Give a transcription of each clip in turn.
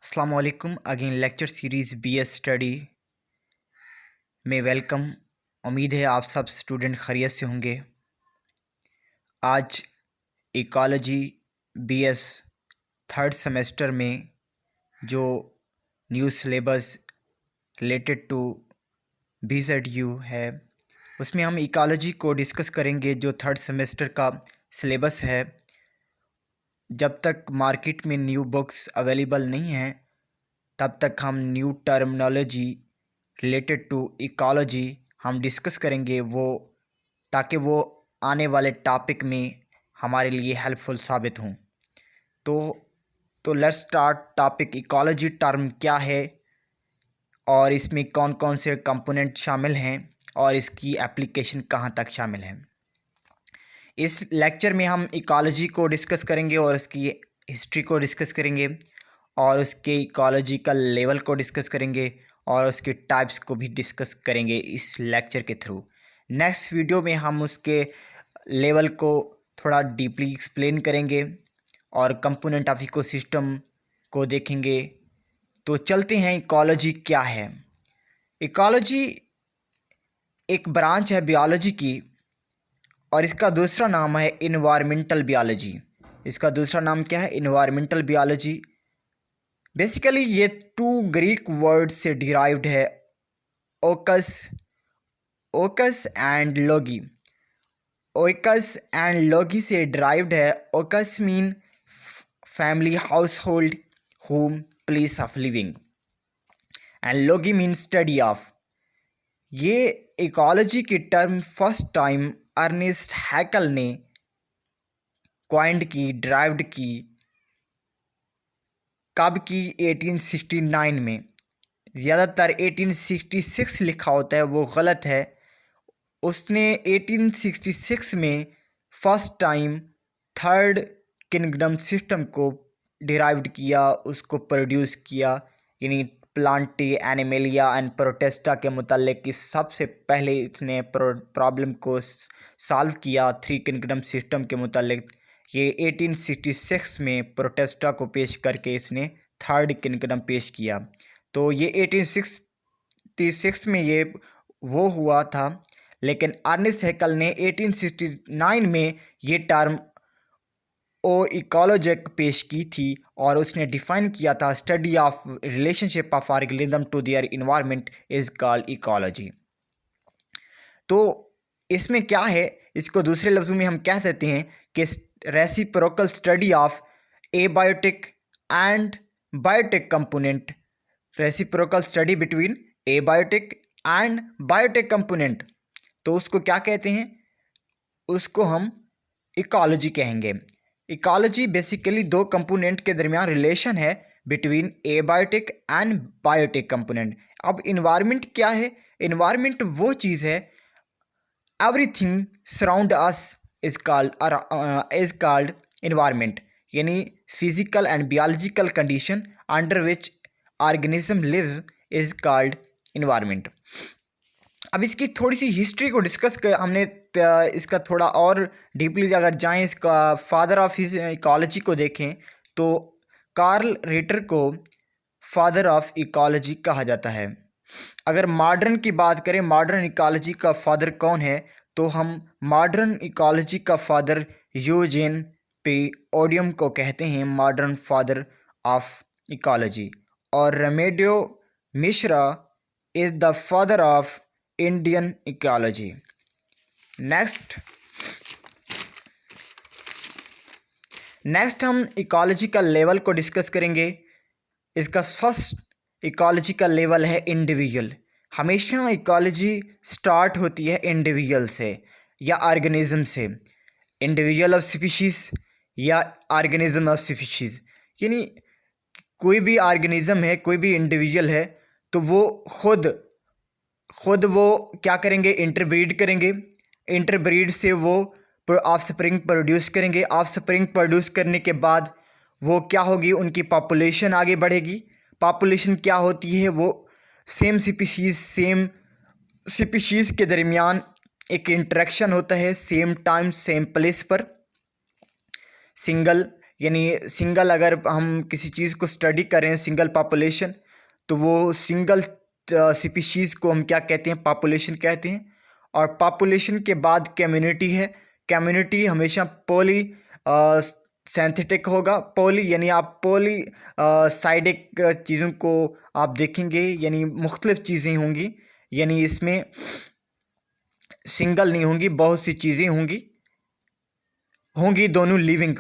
अस्सलाम वालेकुम। Again lecture series BS study में वेलकम। उम्मीद है आप सब स्टूडेंट खैरियत से होंगे। आज इकोलॉजी बीएस थर्ड सेमेस्टर में जो new syllabus related to BZU है उसमें हम इकोलॉजी को डिस्कस करेंगे। जो थर्ड सेमेस्टर का सिलेबस है, जब तक मार्केट में न्यू बुक्स अवेलेबल नहीं हैं तब तक हम new terminology related to ecology हम डिस्कस करेंगे, वो ताकि वो आने वाले टॉपिक में हमारे लिए हेल्पफुल साबित हों। तो let's start topic. Ecology term क्या है और इसमें कौन कौन से कंपोनेंट शामिल हैं और इसकी एप्लीकेशन कहाँ तक शामिल है। इस लेक्चर में हम इकोलॉजी को डिस्कस करेंगे और इसकी हिस्ट्री को डिस्कस करेंगे और उसके इकोलॉजिकल लेवल को डिस्कस करेंगे और उसके टाइप्स को भी डिस्कस करेंगे इस लेक्चर के थ्रू। नेक्स्ट वीडियो में हम उसके लेवल को थोड़ा डीपली एक्सप्लेन करेंगे और कंपोनेंट ऑफ इकोसिस्टम को देखेंगे। तो चलते हैं, इकोलॉजी क्या है। इकोलॉजी एक ब्रांच है बायोलॉजी की और इसका दूसरा नाम है इन्वायरमेंटल बायोलॉजी। इसका दूसरा नाम क्या है? Environmental biology. बेसिकली ये टू ग्रीक वर्ड से डिराइव्ड है, ओकस ओकस एंड लोगी। ओकस एंड लोगी से डिराइव्ड है। ओकस mean family, house hold, home, place of living, and लोगी मीन स्टडी ऑफ। ये इकोलॉजी की टर्म फर्स्ट टाइम अर्नेस्ट हैकल ने क्वाइंड की, डिराइव्ड की। कब की? 1869 में। ज़्यादातर 1866 लिखा होता है, वो गलत है। उसने 1866 में first time third kingdom system को डिराइव्ड किया, उसको प्रोड्यूस किया। यानी प्लांटी, एनिमेलिया एंड प्रोटेस्टा के मुतालिक इस सबसे पहले इसने प्रॉब्लम को सॉल्व किया थ्री किंगडम सिस्टम के मुतालिक। ये 1866 में प्रोटेस्टा को पेश करके इसने थर्ड किंगडम पेश किया। तो ये 1866 में ये वो हुआ था, लेकिन अर्नेस्ट हैकल ने 1869 में ये टर्म इकोलॉजिक पेश की थी और उसने डिफाइन किया था study of relationship of organism to their environment is called ecology. तो इसमें क्या है, इसको दूसरे लफ्ज़ों में हम कह सकते हैं कि reciprocal study of abiotic and biotic component, reciprocal study between abiotic and biotic component. तो उसको क्या कहते हैं? उसको हम इकोलॉजी कहेंगे। इकोलॉजी बेसिकली दो कंपोनेंट के दरमियान रिलेशन है between abiotic and biotic component. अब इन्वायरमेंट क्या है? इन्वायरमेंट वो चीज़ है, everything surround us is called environment, यानी physical and biological condition under which organism live is called environment. अब इसकी थोड़ी सी हिस्ट्री को डिस्कस कर हमने इसका थोड़ा और डीपली अगर जाएं, इसका फादर ऑफ इकोलॉजी को देखें तो कार्ल रिटर को फादर ऑफ इकोलॉजी कहा जाता है। अगर मॉडर्न की बात करें, मॉडर्न इकोलॉजी का फादर कौन है, तो हम मॉडर्न इकोलॉजी का फादर यूजेन पे ओडियम को कहते हैं, मॉडर्न फादर ऑफ इकोलॉजी। और Ramdeo Mishra is the father of Indian ecology. Next हम इकोलॉजिकल लेवल को डिस्कस करेंगे। इसका फर्स्ट इकोलॉजिकल लेवल है इंडिविजुअल। हमेशा इकोलॉजी स्टार्ट होती है इंडिविजुअल से या ऑर्गेनिज्म से, इंडिविजुअल ऑफ स्पीशीज़ या ऑर्गेनिज्म ऑफ स्पीशीज़। यानी कोई भी ऑर्गेनिज्म है, कोई भी इंडिविजुअल है, तो वो खुद वो क्या करेंगे? इंटरब्रीड करेंगे। इंटरब्रीड से वो ऑफस्प्रिंग प्रोड्यूस करेंगे। ऑफस्प्रिंग प्रोड्यूस करने के बाद वो क्या होगी? उनकी पॉपुलेशन आगे बढ़ेगी। पॉपुलेशन क्या होती है? वो सेम स्पीशीज़ के दरमियान एक इंटरेक्शन होता है, सेम टाइम सेम प्लेस पर, सिंगल यानी सिंगल, अगर हम किसी चीज़ को स्टडी करें सिंगल पॉपुलेशन, तो वो सिंगल स्पीशीज़ को हम क्या कहते हैं, पॉपुलेशन कहते हैं। और पॉपुलेशन के बाद कम्युनिटी है। कम्युनिटी हमेशा पॉली सिंथेटिक होगा। पॉली यानी आप पॉली साइडिक चीज़ों को आप देखेंगे, यानी मुख्तलिफ चीज़ें होंगी, यानी इसमें सिंगल नहीं होंगी, बहुत सी चीज़ें होंगी दोनों लिविंग।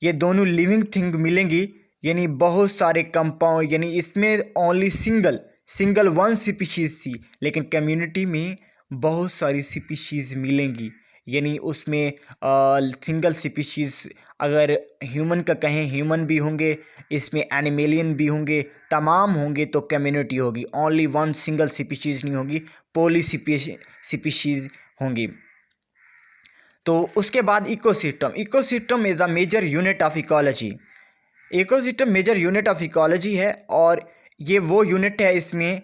ये दोनों लिविंग थिंग मिलेंगी, यानी बहुत सारे कंपाउंड, यानी इसमें ओनली सिंगल वन स्पीशीज़ थी, लेकिन कम्युनिटी में बहुत सारी स्पीशीज़ मिलेंगी। यानी उसमें सिंगल स्पीशीज़, अगर ह्यूमन का कहें ह्यूमन भी होंगे, इसमें एनिमेलियन भी होंगे, तमाम होंगे, तो कम्युनिटी होगी। ओनली वन सिंगल स्पीशीज़ नहीं होगी, पॉली स्पीशीज़ होंगी। तो उसके बाद ecosystem is a major unit of ecology. Ecosystem major unit of ecology है, और ये वो यूनिट है इसमें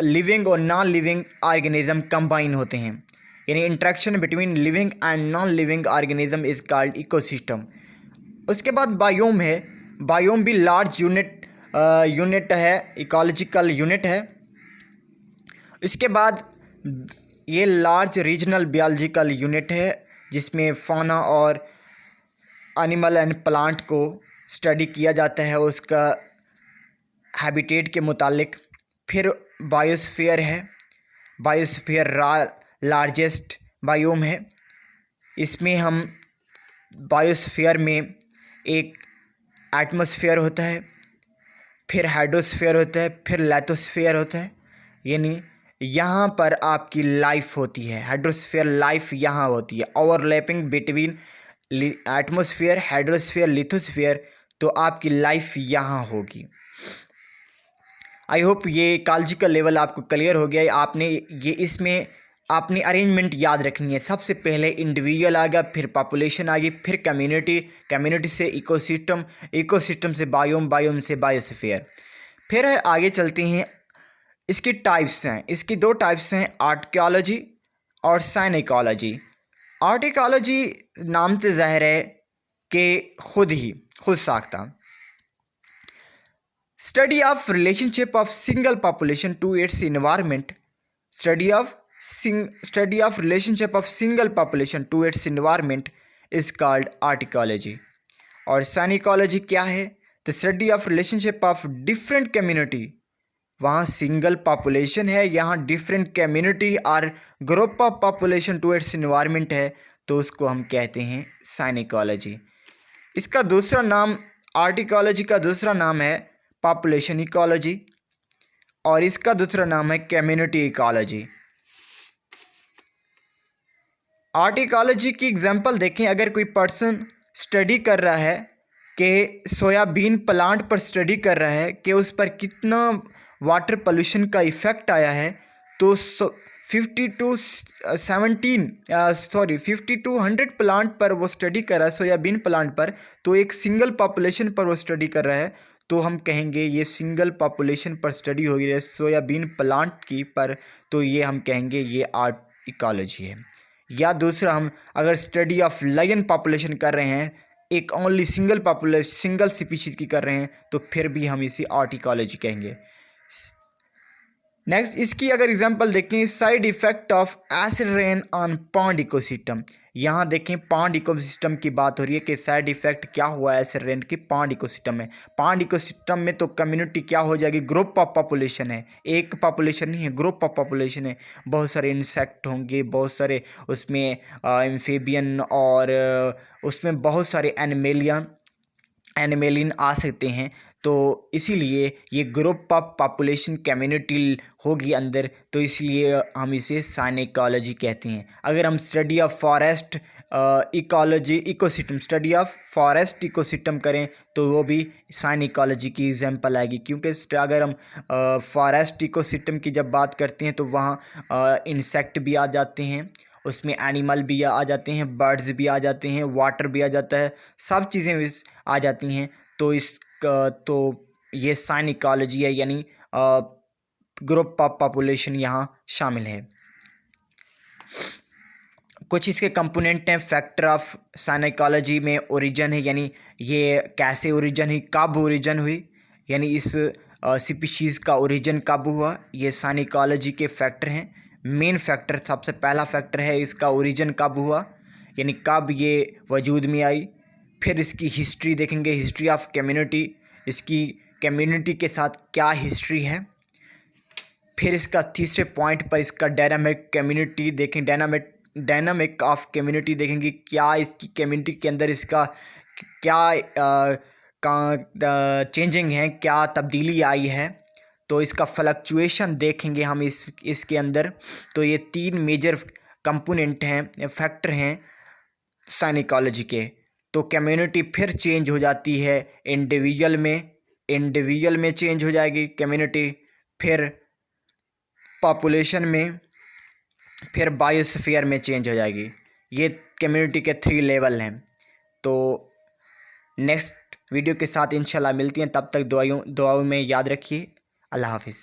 लिविंग और नॉन लिविंग ऑर्गेनिज्म कंबाइन होते हैं, यानी interaction between living and non living organism is called ecosystem. उसके बाद बायोम है। बायोम भी लार्ज यूनिट है, इकोलॉजिकल यूनिट है। इसके बाद ये लार्ज रीजनल बायोलॉजिकल यूनिट है, जिसमें फाना और एनिमल एंड प्लांट को स्टडी किया जाता है उसका हैबिटेट के मुतालिक। फिर बायोस्फीयर है। बायोस्फीयर लार्जेस्ट बायोम है। इसमें हम बायोस्फीयर में एक एटमॉस्फेयर होता है, फिर हाइड्रोस्फीयर होता है, फिर लिथोस्फीयर होता है, यानी यहाँ पर आपकी लाइफ होती है। हाइड्रोस्फीयर लाइफ यहाँ होती है, overlapping between atmosphere, hydrosphere, lithosphere, तो आपकी लाइफ यहाँ होगी। आई होप ये इकोलॉजिकल लेवल आपको क्लियर हो गया है। इसमें आपने अरेंजमेंट याद रखनी है। सबसे पहले इंडिविजुअल आ गया, फिर पॉपुलेशन आ गई, फिर कम्युनिटी से इकोसिस्टम से बायोम से बायोस्फीयर। फिर आगे चलते हैं। इसकी टाइप्स हैं, इसकी दो टाइप्स हैं, आर्टिकोलॉजी और साइनिकोलॉजी। आर्टिकोलॉजी नाम से ज़ाहिर है कि खुद साख्ता study of relationship of single population to its environment. Study of relationship of single population to its environment is called autecology. और साइनिकोलॉजी क्या है? The study of relationship of different community. वहाँ सिंगल पॉपुलेशन है, यहाँ different community और group of population to its environment है, तो उसको हम कहते हैं साइनिकोलॉजी। इसका दूसरा नाम, आर्टिकोलॉजी का दूसरा नाम है पॉपुलेशन इकोलॉजी, और इसका दूसरा नाम है कम्युनिटी इकोलॉजी। आर्टिकोलॉजी की एग्जांपल देखें। अगर कोई पर्सन स्टडी कर रहा है कि सोयाबीन प्लांट पर स्टडी कर रहा है कि उस पर कितना वाटर पोल्यूशन का इफ़ेक्ट आया है, तो 50 to 100 प्लांट पर वो स्टडी कर रहा है, सोयाबीन प्लांट पर, तो एक सिंगल पॉपुलेशन पर वो स्टडी कर रहा है, तो हम कहेंगे ये सिंगल पॉपुलेशन पर स्टडी हो रही है सोयाबीन प्लांट की पर, तो ये हम कहेंगे ये आर्टिकोलॉजी है। या दूसरा, हम अगर स्टडी ऑफ लायन पॉपुलेशन कर रहे हैं, एक ओनली सिंगल स्पीशीज़ की कर रहे हैं, तो फिर भी हम इसे आर्टिकोलॉजी कहेंगे। नेक्स्ट, इसकी अगर एग्जांपल देखें, side effect of acid rain on pond ecosystem. यहाँ देखें पॉन्ड इकोसिस्टम की बात हो रही है कि साइड इफेक्ट क्या हुआ है एसिड रेन की पॉन्ड इकोसिस्टम में। पॉन्ड इकोसिस्टम में तो कम्युनिटी क्या हो जाएगी, ग्रुप ऑफ पॉपुलेशन है, एक पॉपुलेशन नहीं है, ग्रुप ऑफ पॉपुलेशन है। बहुत सारे इंसेक्ट होंगे, बहुत सारे उसमें एम्फीबियन, और उसमें बहुत सारे एनिमेलियन आ सकते हैं, तो इसीलिए ये ग्रुप ऑफ पॉपुलेशन कम्युनिटी होगी अंदर, तो इसलिए हम इसे साइनिकोलॉजी कहते हैं। अगर हम study of forest study of forest ecosystem करें, तो वो भी साइनिकोलॉजी की एग्जांपल आएगी, क्योंकि अगर हम फॉरेस्ट इकोसिस्टम की जब बात करते हैं, तो वहाँ इंसेक्ट भी आ जाते हैं, उसमें एनिमल भी आ जाते हैं, बर्ड्स भी आ जाते हैं, वाटर भी आ जाता है, सब चीज़ें आ जाती हैं। तो ये साइनिकोलॉजी है, यानी ग्रुप ऑफ पॉपुलेशन यहाँ शामिल है। कुछ इसके कंपोनेंट हैं। फैक्टर ऑफ साइकोलॉजी में ओरिजिन है, यानी ये कैसे ओरिजिन हुई, कब ओरिजिन हुई, यानी इस स्पीशीज़ का ओरिजिन कब हुआ, ये साइकोलॉजी के फैक्टर हैं। मेन फैक्टर, सबसे पहला फैक्टर है इसका ओरिजिन कब हुआ, यानी कब ये वजूद में आई। फिर इसकी हिस्ट्री देखेंगे, हिस्ट्री ऑफ कम्युनिटी, इसकी कम्युनिटी के साथ क्या हिस्ट्री है। फिर इसका तीसरे पॉइंट पर इसका डायनामिक कम्युनिटी देखें, डायनामिक ऑफ कम्युनिटी देखेंगे, क्या इसकी कम्युनिटी के अंदर इसका क्या चेंजिंग है, क्या तब्दीली आई है। तो इसका फ्लक्चुएशन देखेंगे हम इसके अंदर। तो ये 3 मेजर कंपोनेंट हैं, फैक्टर हैं साइकोलॉजी के। तो कम्युनिटी फिर चेंज हो जाती है, इंडिविजुअल में चेंज हो जाएगी कम्युनिटी, फिर पॉपुलेशन में, फिर बायोस्फीयर में चेंज हो जाएगी। ये कम्युनिटी के 3 लेवल हैं। तो नेक्स्ट वीडियो के साथ इंशाल्लाह मिलती हैं, तब तक दुआओं में याद रखिए। अल्लाह हाफिज़।